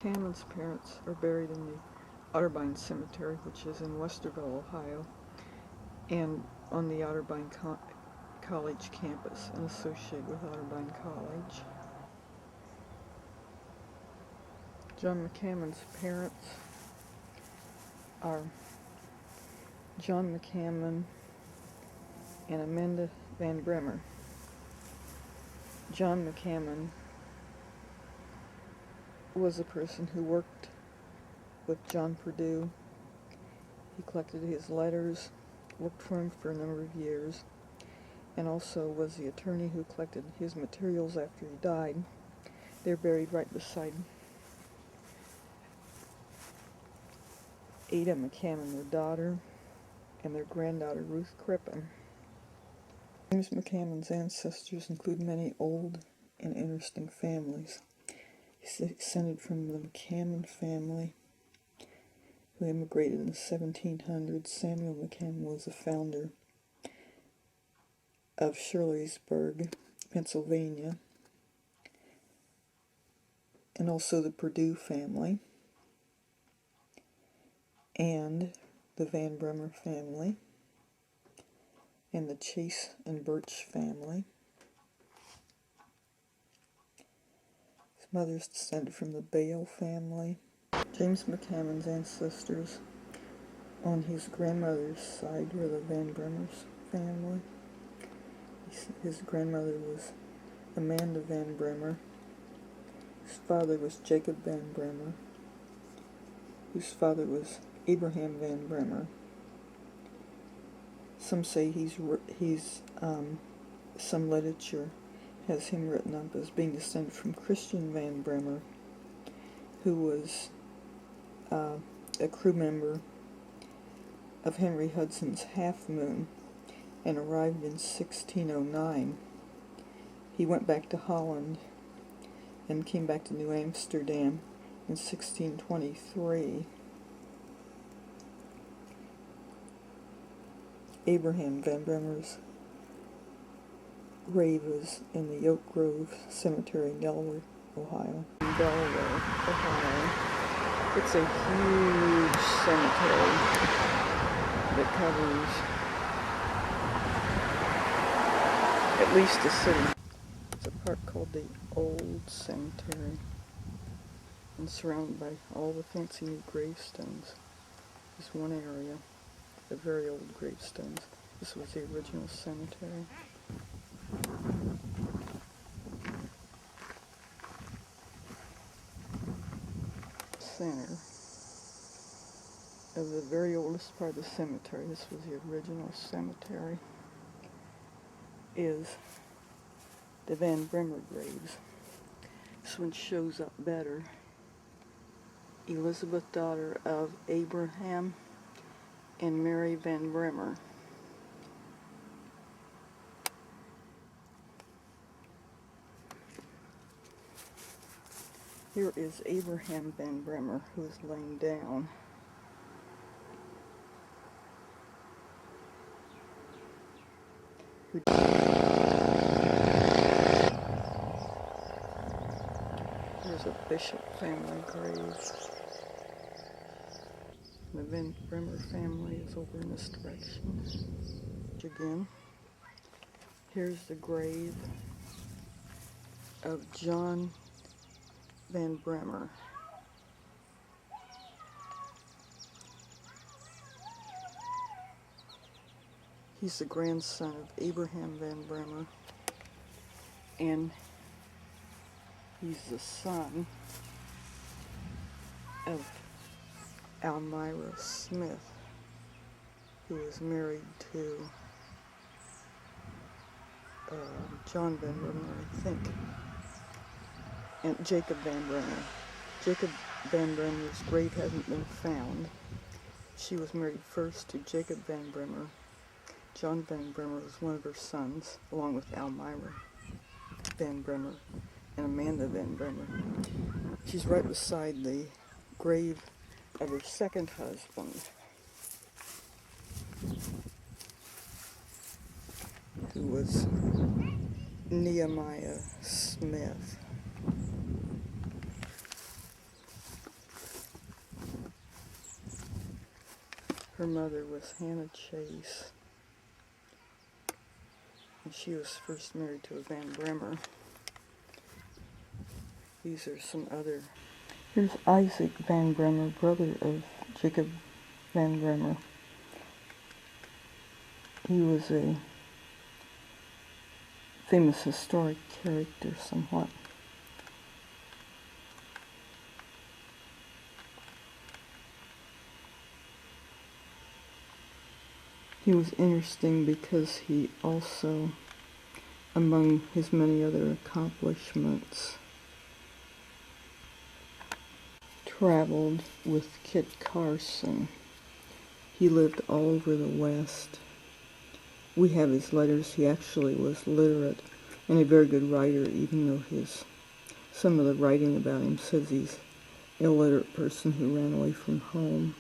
McCammon's parents are buried in the Otterbein Cemetery, which is in Westerville, Ohio, and on the Otterbein College campus and associated with Otterbein College. John McCammon's parents are John McCammon and Amanda Van Brimmer. John McCammon was a person who worked with John Purdue. He collected his letters, worked for him for a number of years, and also was the attorney who collected his materials after he died. They're buried right beside Ada McCammon, their daughter, and their granddaughter Ruth Crippen. James McCammon's ancestors include many old and interesting families. He descended from the McCammon family, who immigrated in the 1700s. Samuel McCammon was the founder of Shirleysburg, Pennsylvania, and also the Purdue family, and the Van Brimmer family, and the Chase and Burch family. His mother's descended from the Bale family. James McCammon's ancestors on his grandmother's side were the Van Brimmer's family. His grandmother was Amanda Van Brimmer. His father was Jacob Van Brimmer, whose father was Abraham Van Brimmer. Some say some literature has him written up as being descended from Christian Van Brimmer, who was a crew member of Henry Hudson's Half Moon and arrived in 1609. He went back to Holland and came back to New Amsterdam in 1623. Abraham Van Brimmer's grave is in the Oak Grove Cemetery in Delaware, Ohio. It's a huge cemetery that covers at least a city. It's a park called the Old Cemetery and surrounded by all the fancy new gravestones. This one area, the very old gravestones. This was the original cemetery. Center of the very oldest part of the cemetery, this was the original cemetery, is the Van Brimmer graves. This one shows up better. Elizabeth, daughter of Abraham and Mary Van Brimmer. Here is Abraham Van Brimmer, who is laying down. There's a Bishop family grave. The Van Brimmer family is over in this direction. Again, here's the grave of John Van Brimmer. He's the grandson of Abraham Van Brimmer, and he's the son of Almira Smith, who was married to John Van Brimmer, I think, and Jacob Van Brimmer. Jacob Van Brimmer's grave hasn't been found. She was married first to Jacob Van Brimmer. John Van Brimmer was one of her sons, along with Almira Van Brimmer and Amanda Van Brimmer. She's right beside the grave of her second husband, who was Nehemiah Smith. Her mother was Hannah Chase, and she was first married to a Van Brimmer. These are some other. Here's Isaac Van Brimmer, brother of Jacob Van Brimmer. He was a famous historic character somewhat. He was interesting because he also, among his many other accomplishments, traveled with Kit Carson. He lived all over the West. We have his letters. He actually was literate and a very good writer, even though some of the writing about him says he's an illiterate person who ran away from home.